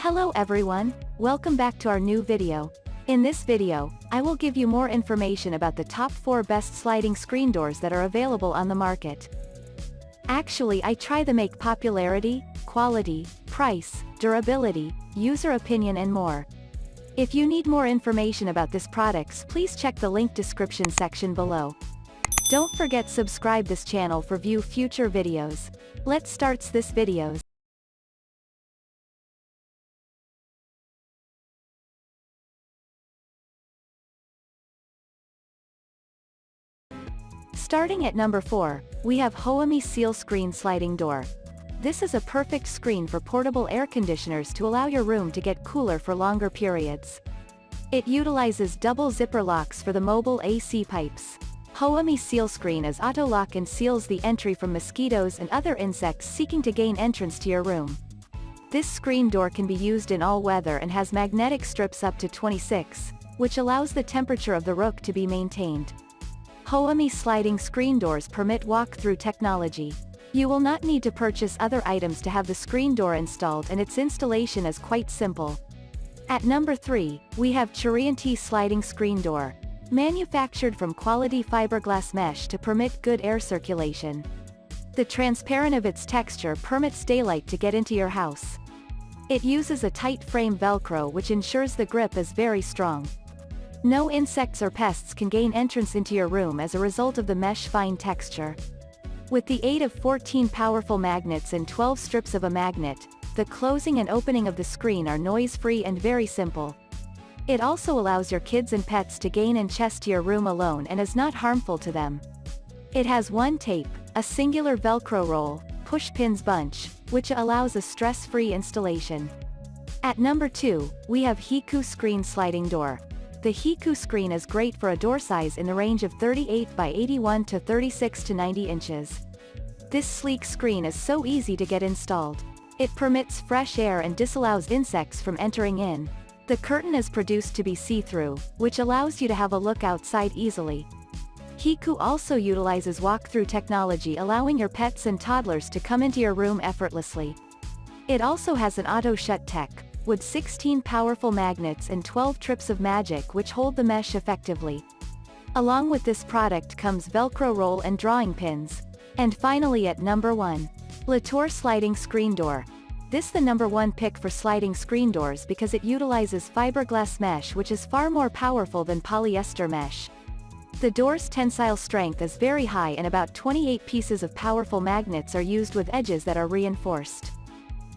Hello everyone, welcome back to our new video. In this video, I will give you more information about the top 4 best sliding screen doors that are available on the market. Actually, I try to make popularity, quality, price, durability, user opinion and more. If you need more information about these products, please check the link description section below. Don't forget subscribe this channel for view future videos. Let's start this videos. Starting at number 4, we have Homey Seal Screen Sliding Door. This is a perfect screen for portable air conditioners to allow your room to get cooler for longer periods. It utilizes double zipper locks for the mobile AC pipes. Homey Seal Screen is auto-lock and seals the entry from mosquitoes and other insects seeking to gain entrance to your room. This screen door can be used in all weather and has magnetic strips up to 26, which allows the temperature of the room to be maintained. Homey sliding screen doors permit walk-through technology. You will not need to purchase other items to have the screen door installed, and its installation is quite simple. At number 3, we have Charon sliding screen door. Manufactured from quality fiberglass mesh to permit good air circulation. The transparent of its texture permits daylight to get into your house. It uses a tight frame Velcro which ensures the grip is very strong. No insects or pests can gain entrance into your room as a result of the mesh fine texture. With the aid of 14 powerful magnets and 12 strips of a magnet, the closing and opening of the screen are noise-free and very simple. It also allows your kids and pets to gain access to your room alone and is not harmful to them. It has one tape, a singular Velcro roll, push pins bunch, which allows a stress-free installation. At number 2, we have Hiku Screen Sliding Door. The Hiku screen is great for a door size in the range of 38 by 81 to 36 to 90 inches. This sleek screen is so easy to get installed. It permits fresh air and disallows insects from entering in. The curtain is produced to be see-through, which allows you to have a look outside easily. Hiku also utilizes walk-through technology, allowing your pets and toddlers to come into your room effortlessly. It also has an auto-shut tech, with 16 powerful magnets and 12 trips of magic which hold the mesh effectively. Along with this product comes Velcro roll and drawing pins. And finally at number 1. Latour Sliding Screen Door. This the number 1 pick for sliding screen doors because it utilizes fiberglass mesh which is far more powerful than polyester mesh. The door's tensile strength is very high and about 28 pieces of powerful magnets are used with edges that are reinforced.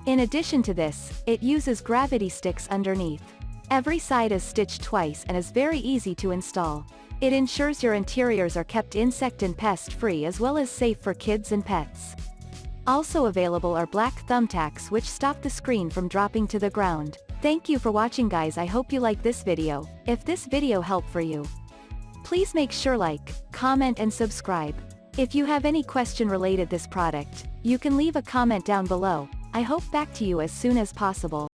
In addition to this, it uses gravity sticks underneath. Every side is stitched twice and is very easy to install. It ensures your interiors are kept insect and pest free as well as safe for kids and pets. Also available are black thumbtacks which stop the screen from dropping to the ground. Thank you for watching guys, I hope you like this video. If this video helped for you, please make sure like, comment and subscribe. If you have any question related this product, you can leave a comment down below. I hope back to you as soon as possible.